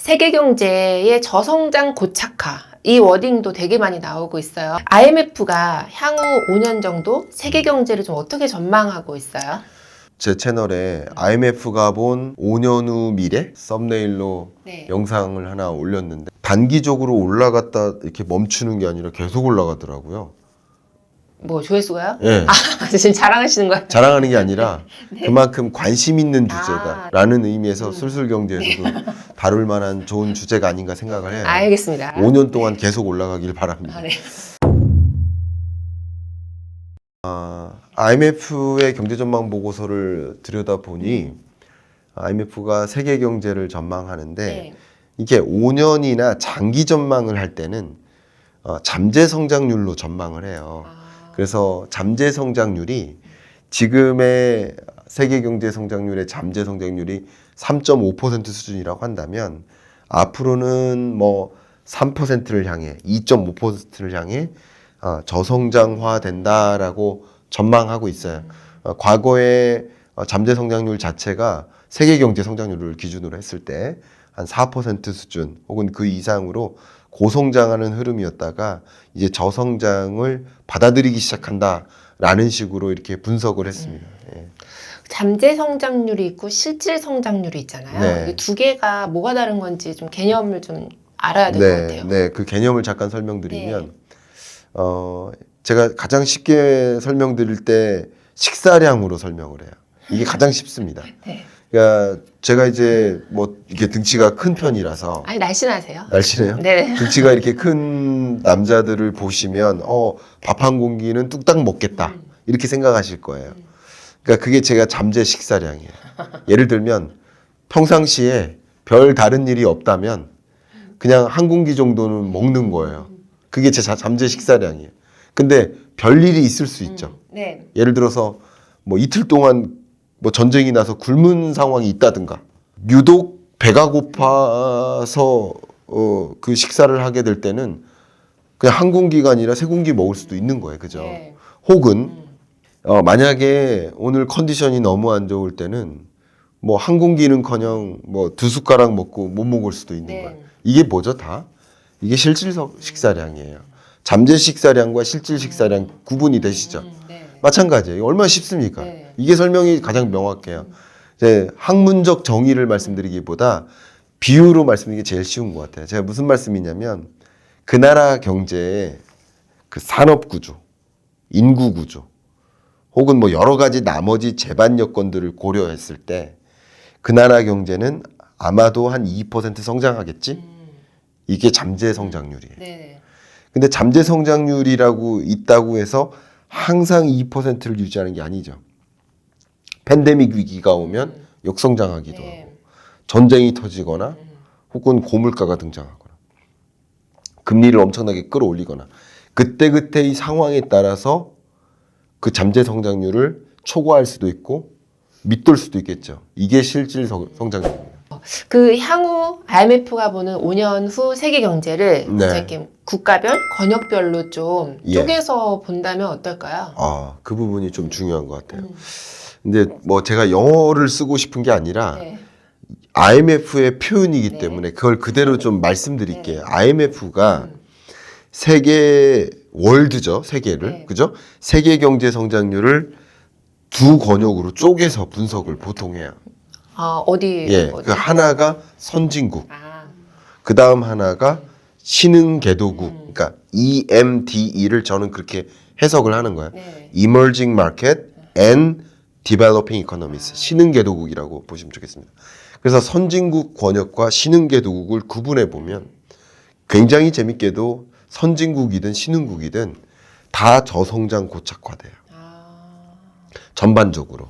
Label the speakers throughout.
Speaker 1: 세계 경제의 저성장 고착화, 이 워딩도 되게 많이 나오고 있어요. IMF가 향후 5년 정도 세계 경제를 좀 어떻게 전망하고 있어요?
Speaker 2: 제 채널에 IMF가 본 5년 후 미래 썸네일로
Speaker 1: 네.
Speaker 2: 영상을 하나 올렸는데 단기적으로 올라갔다 이렇게 멈추는 게 아니라 계속 올라가더라고요.
Speaker 1: 뭐 조회수가요?
Speaker 2: 예.
Speaker 1: 지금 자랑하시는 거예요?
Speaker 2: 자랑하는 게 아니라
Speaker 1: 네.
Speaker 2: 그만큼 관심 있는 주제다라는 의미에서 술술경제에서도 다룰 만한 좋은 주제가 아닌가 생각을 해요.
Speaker 1: 알겠습니다.
Speaker 2: 5년 동안 계속 올라가길 바랍니다.
Speaker 1: 아, 네.
Speaker 2: IMF의 경제전망 보고서를 들여다보니 IMF가 세계 경제를 전망하는데
Speaker 1: 네.
Speaker 2: 이게 5년이나 장기 전망을 할 때는 잠재 성장률로 전망을 해요. 그래서 잠재 성장률이 지금의 세계 경제 성장률의 잠재 성장률이 3.5% 수준이라고 한다면 앞으로는 뭐 3%를 향해 2.5%를 향해 저성장화 된다라고 전망하고 있어요. 과거에 잠재 성장률 자체가 세계 경제 성장률을 기준으로 했을 때 한 4% 수준 혹은 그 이상으로 고성장하는 흐름이었다가 이제 저성장을 받아들이기 시작한다라는 식으로 이렇게 분석을 했습니다. 예.
Speaker 1: 잠재 성장률이 있고 실질 성장률이 있잖아요.
Speaker 2: 네.
Speaker 1: 이 두 개가 뭐가 다른 건지 좀 개념을 좀 알아야 될 것 같아요.
Speaker 2: 네, 그 개념을 잠깐 설명드리면 제가 가장 쉽게 설명드릴 때 식사량으로 설명을 해요. 이게 가장 쉽습니다.
Speaker 1: 네.
Speaker 2: 그러니까 제가 이제 뭐 이렇게 등치가 큰 편이라서
Speaker 1: 아니 날씬하세요?
Speaker 2: 날씬해요.
Speaker 1: 네.
Speaker 2: 등치가 이렇게 큰 남자들을 보시면 밥 한 공기는 뚝딱 먹겠다 이렇게 생각하실 거예요. 그러니까 그게 제가 잠재 식사량이에요. 예를 들면 평상시에 별 다른 일이 없다면 그냥 한 공기 정도는 먹는 거예요. 그게 제 잠재 식사량이에요. 근데 별일이 있을 수 있죠.
Speaker 1: 네.
Speaker 2: 예를 들어서 뭐 이틀 동안 뭐 전쟁이 나서 굶은 상황이 있다든가 유독 배가 고파서 그 식사를 하게 될 때는 그냥 한 공기가 아니라 세 공기 먹을 수도 있는 거예요. 그죠?
Speaker 1: 네.
Speaker 2: 혹은 만약에 오늘 컨디션이 너무 안 좋을 때는 뭐 한 공기는커녕 뭐 두 숟가락 먹고 못 먹을 수도 있는
Speaker 1: 네.
Speaker 2: 거예요. 이게 뭐죠? 다? 이게 실질 식사량이에요. 잠재 식사량과 실질 식사량 구분이 되시죠?
Speaker 1: 네.
Speaker 2: 마찬가지예요. 얼마나 쉽습니까?
Speaker 1: 네.
Speaker 2: 이게 설명이 가장 명확해요. 이제 학문적 정의를 말씀드리기보다 비유로 말씀드리는 게 제일 쉬운 것 같아요. 제가 무슨 말씀이냐면 그 나라 경제의 그 산업 구조, 인구 구조, 혹은 뭐 여러 가지 나머지 제반 여건들을 고려했을 때 그 나라 경제는 아마도 한 2% 성장하겠지? 이게 잠재 성장률이에요.
Speaker 1: 네.
Speaker 2: 근데 잠재 성장률이라고 있다고 해서 항상 2%를 유지하는 게 아니죠. 팬데믹 위기가 오면 역성장하기도
Speaker 1: 네.
Speaker 2: 하고 전쟁이 터지거나 혹은 고물가가 등장하거나 금리를 엄청나게 끌어올리거나 그때그때 이 상황에 따라서 그 잠재 성장률을 초과할 수도 있고 밑돌 수도 있겠죠. 이게 실질 성장률입니다.
Speaker 1: 그 향후 IMF가 보는 5년 후 세계 경제를
Speaker 2: 네.
Speaker 1: 이렇게 국가별, 권역별로 좀
Speaker 2: 예.
Speaker 1: 쪼개서 본다면 어떨까요?
Speaker 2: 그 부분이 좀 중요한 것 같아요. 근데 뭐 제가 영어를 쓰고 싶은 게 아니라
Speaker 1: 네.
Speaker 2: IMF의 표현이기
Speaker 1: 네.
Speaker 2: 때문에 그걸 그대로 좀 말씀드릴게요.
Speaker 1: 네.
Speaker 2: IMF가 세계 월드죠, 세계를.
Speaker 1: 네.
Speaker 2: 그죠? 세계 경제 성장률을 두 권역으로 쪼개서 분석을 보통 해요.
Speaker 1: 어디?
Speaker 2: 예.
Speaker 1: 어디?
Speaker 2: 그 하나가 선진국,
Speaker 1: 아,
Speaker 2: 그다음 하나가 신흥 개도국. 그러니까 EMDE를 저는 그렇게 해석을 하는 거예요.
Speaker 1: 네.
Speaker 2: Emerging Market and Developing Economies. 신흥 개도국이라고 보시면 좋겠습니다. 그래서 선진국 권역과 신흥 개도국을 구분해 보면 굉장히 재밌게도 선진국이든 신흥국이든 다 저성장 고착화돼요. 전반적으로.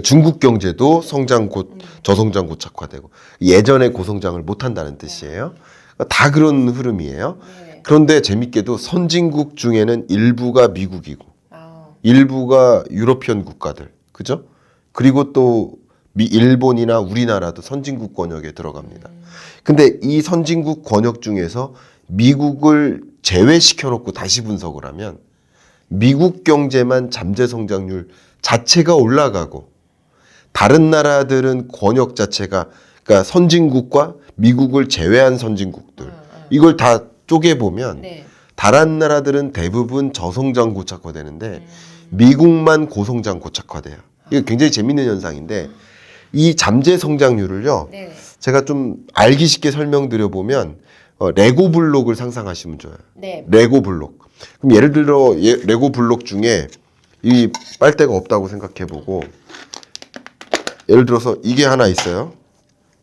Speaker 2: 중국 경제도 저성장 고착화되고 예전에 고성장을 못한다는 뜻이에요. 다 그런 흐름이에요.
Speaker 1: 네.
Speaker 2: 그런데 재밌게도 선진국 중에는 일부가 미국이고
Speaker 1: 아,
Speaker 2: 일부가 유러피언 국가들, 그죠? 그리고 또 일본이나 우리나라도 선진국 권역에 들어갑니다. 근데 이 선진국 권역 중에서 미국을 제외시켜 놓고 다시 분석을 하면 미국 경제만 잠재 성장률 자체가 올라가고 다른 나라들은 권역 자체가 그러니까 선진국과 미국을 제외한 선진국들 이걸 다 쪼개보면
Speaker 1: 네.
Speaker 2: 다른 나라들은 대부분 저성장 고착화되는데 미국만 고성장 고착화돼요. 이게 굉장히 재밌는 현상인데 이 잠재 성장률을요.
Speaker 1: 네.
Speaker 2: 제가 좀 알기 쉽게 설명드려 보면 레고 블록을 상상하시면 좋아요.
Speaker 1: 네.
Speaker 2: 레고 블록. 그럼 예를 들어 레고 블록 중에 이 빨대가 없다고 생각해 보고 예를 들어서 이게 하나 있어요.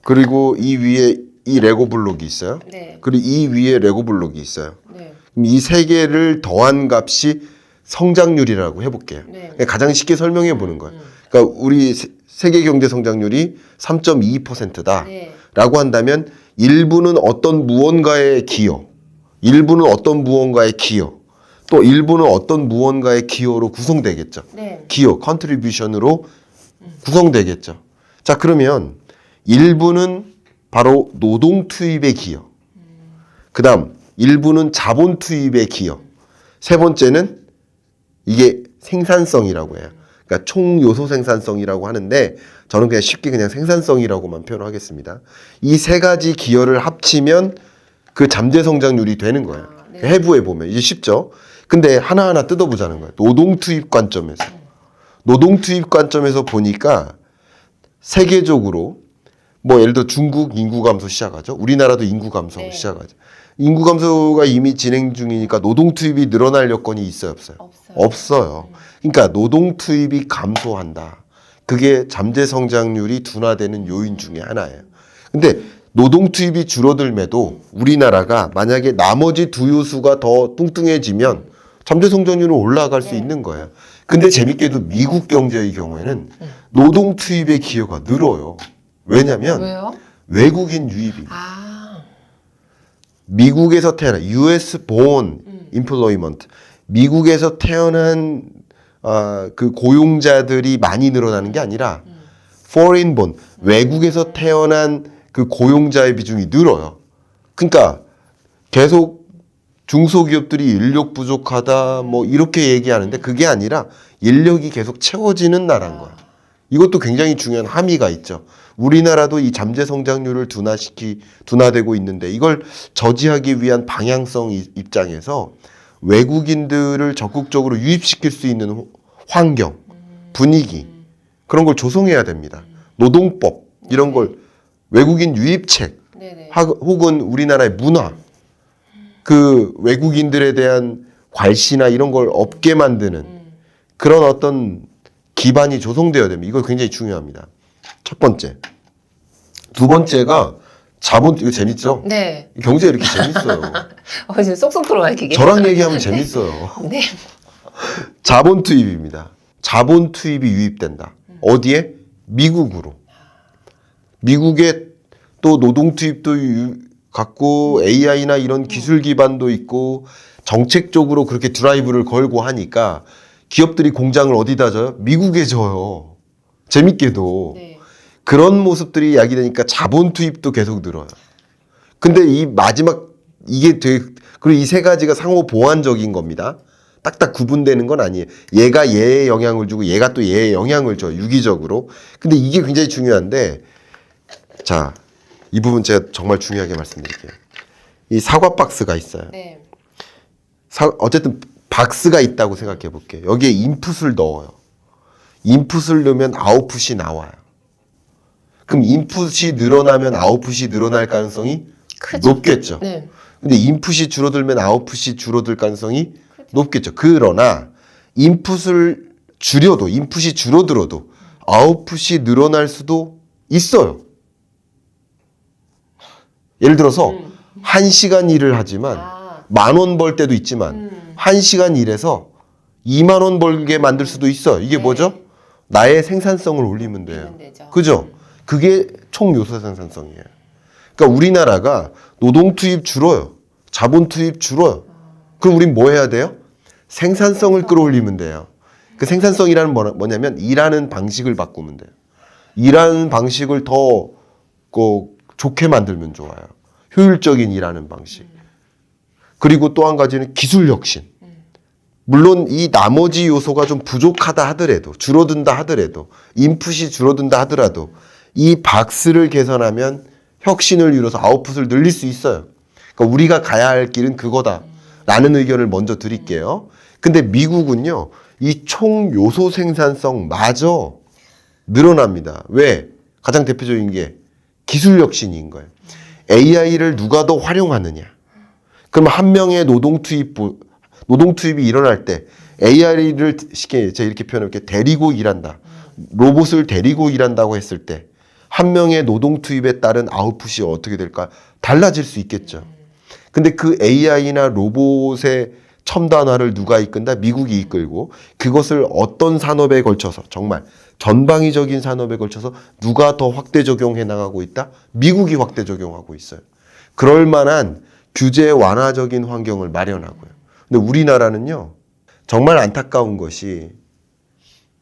Speaker 2: 그리고 이 위에 이 레고 블록이 있어요.
Speaker 1: 네.
Speaker 2: 그리고 이 위에 레고 블록이 있어요.
Speaker 1: 네.
Speaker 2: 그럼 이 세 개를 더한 값이 성장률이라고 해볼게요.
Speaker 1: 네.
Speaker 2: 가장 쉽게 설명해 보는 거예요. 그러니까 우리 세계 경제 성장률이 3.2%다.
Speaker 1: 네.
Speaker 2: 라고 한다면 일부는 어떤 무언가의 기여, 일부는 어떤 무언가의 기여, 또 일부는 어떤 무언가의 기여로 구성되겠죠.
Speaker 1: 네.
Speaker 2: 기여, 컨트리뷰션으로 구성되겠죠. 자, 그러면 일부는 바로 노동 투입의 기여. 그다음 일부는 자본 투입의 기여. 세 번째는 이게 생산성이라고 해요. 그러니까 총 요소 생산성이라고 하는데 저는 그냥 쉽게 그냥 생산성이라고만 표현하겠습니다. 이 세 가지 기여를 합치면 그 잠재 성장률이 되는 거예요.
Speaker 1: 네.
Speaker 2: 해부해 보면 이제 쉽죠. 근데 하나하나 뜯어보자는 거예요. 노동 투입 관점에서. 노동 투입 관점에서 보니까 세계적으로 뭐 예를 들어 중국 인구 감소 시작하죠. 우리나라도 인구 감소
Speaker 1: 네.
Speaker 2: 시작하죠. 인구 감소가 이미 진행 중이니까 노동 투입이 늘어날 여건이 있어요, 없어요?
Speaker 1: 없어요.
Speaker 2: 없어요. 그러니까 노동 투입이 감소한다. 그게 잠재 성장률이 둔화되는 요인 중에 하나예요. 근데 노동 투입이 줄어들매도 우리나라가 만약에 나머지 두 요소가 더 뚱뚱해지면 잠재 성장률은 올라갈 수 있는 거예요. 근데 재밌게도 미국 경제의 경우에는 노동 투입의 기여가 늘어요. 왜냐면
Speaker 1: 왜요?
Speaker 2: 외국인 유입이
Speaker 1: 아.
Speaker 2: 미국에서 태어난 US born employment 미국에서 태어난 그 고용자들이 많이 늘어나는 게 아니라 foreign born 외국에서 태어난 그 고용자의 비중이 늘어요. 그러니까 계속 중소기업들이 인력 부족하다 뭐 이렇게 얘기하는데 그게 아니라 인력이 계속 채워지는 나라인 거야. 이것도 굉장히 중요한 함의가 있죠. 우리나라도 이 잠재 성장률을 둔화되고 있는데 이걸 저지하기 위한 방향성 입장에서 외국인들을 적극적으로 유입시킬 수 있는 환경, 분위기 그런 걸 조성해야 됩니다. 노동법 이런 걸 외국인 유입책
Speaker 1: 네네.
Speaker 2: 혹은 우리나라의 문화 그 외국인들에 대한 괄시나 이런 걸 없게 만드는 그런 어떤 기반이 조성되어야 됩니다. 이거 굉장히 중요합니다. 첫 번째. 두 번째가 자본, 이거 재밌죠?
Speaker 1: 네.
Speaker 2: 경제 이렇게 재밌어요.
Speaker 1: 지금 쏙쏙 들어와요, 기계.
Speaker 2: 저랑 얘기하면 재밌어요.
Speaker 1: 네.
Speaker 2: 자본 투입입니다. 자본 투입이 유입된다. 어디에? 미국으로. 미국에 또 노동 투입도 갖고 AI나 이런 기술 기반도 있고 정책적으로 그렇게 드라이브를 걸고 하니까 기업들이 공장을 어디다 져요? 미국에 져요. 재밌게도.
Speaker 1: 네.
Speaker 2: 그런 모습들이 야기되니까 자본 투입도 계속 늘어요. 근데 이 마지막 이게 되게 그리고 이 세 가지가 상호 보완적인 겁니다. 딱딱 구분되는 건 아니에요. 얘가 얘에 영향을 주고 얘가 또 얘에 영향을 줘요. 유기적으로. 근데 이게 굉장히 중요한데 자, 이 부분 제가 정말 중요하게 말씀드릴게요. 이 사과 박스가 있어요.
Speaker 1: 네.
Speaker 2: 어쨌든 박스가 있다고 생각해 볼게요. 여기에 인풋을 넣어요. 인풋을 넣으면 아웃풋이 나와요. 그럼 인풋이 늘어나면 아웃풋이 늘어날 가능성이
Speaker 1: 크죠.
Speaker 2: 높겠죠.
Speaker 1: 네.
Speaker 2: 근데 인풋이 줄어들면 아웃풋이 줄어들 가능성이 높겠죠. 그러나 인풋을 줄여도 인풋이 줄어들어도 아웃풋이 늘어날 수도 있어요. 예를 들어서 1시간 일을 하지만
Speaker 1: 아.
Speaker 2: 10,000원 벌 때도 있지만 1시간 일해서 20,000원 벌게 만들 수도 있어요. 이게
Speaker 1: 네.
Speaker 2: 뭐죠? 나의 생산성을 올리면 돼요.
Speaker 1: 올리면 되죠.
Speaker 2: 그죠? 그게 총 요소 생산성이에요. 그러니까 우리나라가 노동 투입 줄어요. 자본 투입 줄어요. 그럼 우린 뭐 해야 돼요? 생산성을 끌어올리면 돼요. 그 생산성이라는 뭐냐면 일하는 방식을 바꾸면 돼요. 일하는 방식을 더 좋게 만들면 좋아요. 효율적인 일하는 방식. 그리고 또 한 가지는 기술 혁신. 물론 이 나머지 요소가 좀 부족하다 하더라도 줄어든다 하더라도 인풋이 줄어든다 하더라도 이 박스를 개선하면 혁신을 이뤄서 아웃풋을 늘릴 수 있어요. 그러니까 우리가 가야 할 길은 그거다라는 의견을 먼저 드릴게요. 근데 미국은요, 이 총 요소 생산성마저 늘어납니다. 왜? 가장 대표적인 게 기술 혁신인 거예요. AI를 누가 더 활용하느냐. 그럼 한 명의 노동 투입이 일어날 때 AI를 제가 이렇게 표현할게요. 데리고 일한다. 로봇을 데리고 일한다고 했을 때 한 명의 노동 투입에 따른 아웃풋이 어떻게 될까? 달라질 수 있겠죠. 근데 그 AI나 로봇의 첨단화를 누가 이끈다? 미국이 이끌고 그것을 어떤 산업에 걸쳐서 정말 전방위적인 산업에 걸쳐서 누가 더 확대 적용해 나가고 있다? 미국이 확대 적용하고 있어요. 그럴 만한 규제 완화적인 환경을 마련하고요. 근데 우리나라는요, 정말 안타까운 것이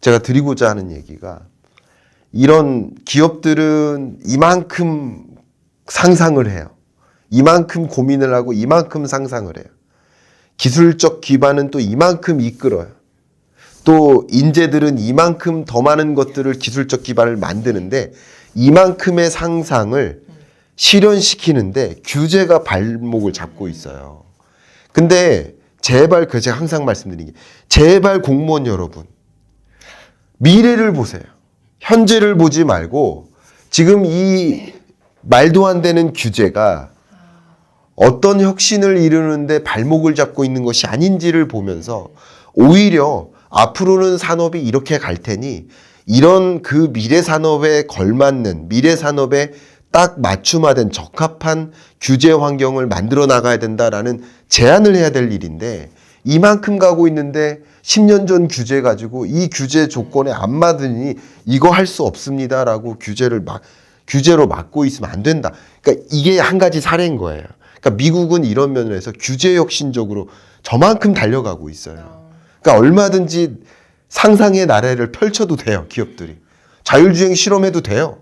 Speaker 2: 제가 드리고자 하는 얘기가 이런 기업들은 이만큼 상상을 해요. 이만큼 고민을 하고 이만큼 상상을 해요. 기술적 기반은 또 이만큼 이끌어요. 또 인재들은 이만큼 더 많은 것들을 기술적 기반을 만드는데 이만큼의 상상을 실현시키는데 규제가 발목을 잡고 있어요. 근데 제발 제가 항상 말씀드리는 게 제발 공무원 여러분 미래를 보세요. 현재를 보지 말고 지금 이 말도 안 되는 규제가 어떤 혁신을 이루는데 발목을 잡고 있는 것이 아닌지를 보면서 오히려 앞으로는 산업이 이렇게 갈 테니 이런 그 미래 산업에 걸맞는 미래 산업에 딱 맞춤화된 적합한 규제 환경을 만들어 나가야 된다라는 제안을 해야 될 일인데 이만큼 가고 있는데 10년 전 규제 가지고 이 규제 조건에 안 맞으니 이거 할 수 없습니다라고 규제로 막고 있으면 안 된다. 그러니까 이게 한 가지 사례인 거예요. 그러니까 미국은 이런 면에서 규제 혁신적으로 저만큼 달려가고 있어요. 그러니까 얼마든지 상상의 나래를 펼쳐도 돼요, 기업들이. 자율주행 실험해도 돼요.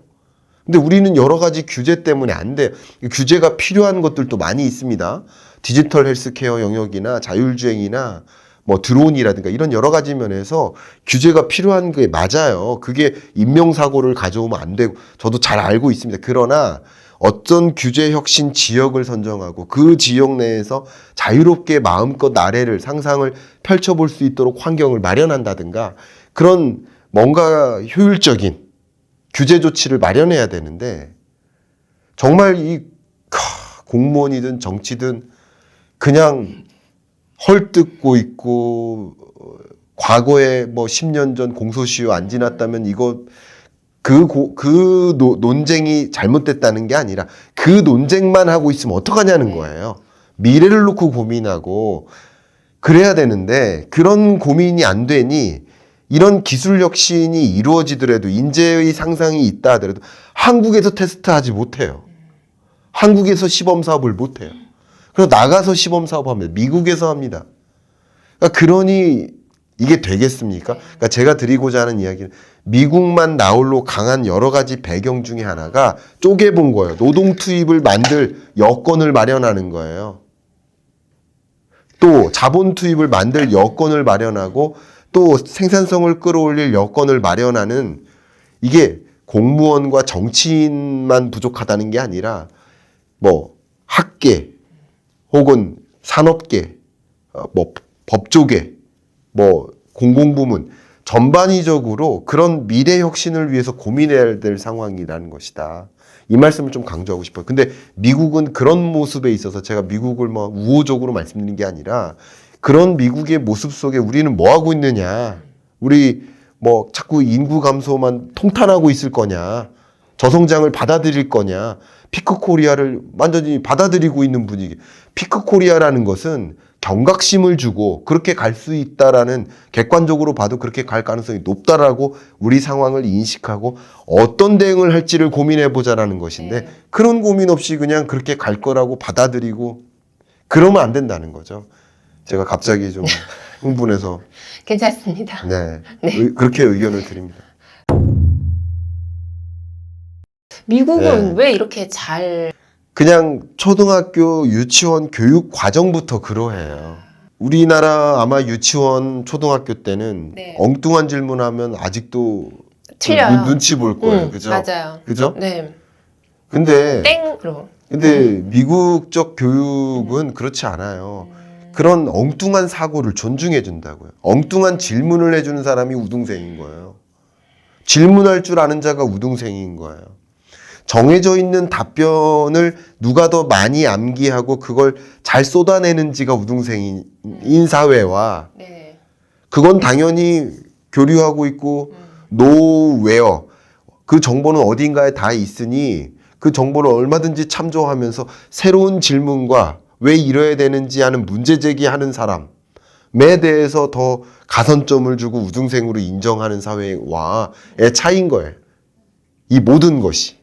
Speaker 2: 근데 우리는 여러 가지 규제 때문에 안 돼요. 규제가 필요한 것들도 많이 있습니다. 디지털 헬스케어 영역이나 자율주행이나 뭐 드론이라든가 이런 여러 가지 면에서 규제가 필요한 게 맞아요. 그게 인명사고를 가져오면 안 되고 저도 잘 알고 있습니다. 그러나 어떤 규제 혁신 지역을 선정하고 그 지역 내에서 자유롭게 마음껏 나래를 상상을 펼쳐볼 수 있도록 환경을 마련한다든가 그런 뭔가 효율적인 규제 조치를 마련해야 되는데 정말 이 공무원이든 정치든 그냥 헐뜯고 있고 과거에 뭐 10년 전 공소시효 안 지났다면 이거 논쟁이 잘못됐다는 게 아니라 그 논쟁만 하고 있으면 어떡하냐는 거예요. 미래를 놓고 고민하고 그래야 되는데 그런 고민이 안 되니 이런 기술 혁신이 이루어지더라도 인재의 상상이 있다 하더라도 한국에서 테스트하지 못해요. 한국에서 시범 사업을 못해요. 그래서 나가서 시범 사업합니다. 미국에서 합니다. 그러니 이게 되겠습니까? 그러니까 제가 드리고자 하는 이야기는 미국만 나홀로 강한 여러 가지 배경 중에 하나가 쪼개본 거예요. 노동 투입을 만들 여건을 마련하는 거예요. 또 자본 투입을 만들 여건을 마련하고 또 생산성을 끌어올릴 여건을 마련하는 이게 공무원과 정치인만 부족하다는 게 아니라 뭐 학계 혹은 산업계, 뭐 법조계, 뭐 공공부문 전반위적으로 그런 미래 혁신을 위해서 고민해야 될 상황이라는 것이다. 이 말씀을 좀 강조하고 싶어요. 근데 미국은 그런 모습에 있어서 제가 미국을 뭐 우호적으로 말씀드리는 게 아니라 그런 미국의 모습 속에 우리는 뭐 하고 있느냐. 우리 뭐 자꾸 인구 감소만 통탄하고 있을 거냐. 저성장을 받아들일 거냐. 피크코리아를 완전히 받아들이고 있는 분위기. 피크코리아라는 것은 경각심을 주고 그렇게 갈 수 있다라는 객관적으로 봐도 그렇게 갈 가능성이 높다라고 우리 상황을 인식하고 어떤 대응을 할지를 고민해 보자라는 것인데 그런 고민 없이 그냥 그렇게 갈 거라고 받아들이고 그러면 안 된다는 거죠. 제가 갑자기 좀 흥분해서
Speaker 1: 괜찮습니다.
Speaker 2: 네,
Speaker 1: 네.
Speaker 2: 그렇게 의견을 드립니다.
Speaker 1: 미국은 왜 이렇게 잘
Speaker 2: 그냥 초등학교 유치원 교육 과정부터 그러해요. 우리나라 아마 유치원 초등학교 때는 엉뚱한 질문하면 아직도
Speaker 1: 틀려요.
Speaker 2: 눈치 볼 거예요. 그죠?
Speaker 1: 맞아요.
Speaker 2: 그죠?
Speaker 1: 네.
Speaker 2: 근데
Speaker 1: 땡으로.
Speaker 2: 미국적 교육은 그렇지 않아요. 그런 엉뚱한 사고를 존중해 준다고요. 엉뚱한 질문을 해주는 사람이 우등생인 거예요. 질문할 줄 아는 자가 우등생인 거예요. 정해져 있는 답변을 누가 더 많이 암기하고 그걸 잘 쏟아내는지가 우등생인 사회와
Speaker 1: 네.
Speaker 2: 그건 당연히 교류하고 있고 노웨어 그 정보는 어딘가에 다 있으니 그 정보를 얼마든지 참조하면서 새로운 질문과 왜 이래야 되는지 하는 문제 제기하는 사람에 대해서 더 가산점을 주고 우등생으로 인정하는 사회와의 차이인 거예요. 이 모든 것이.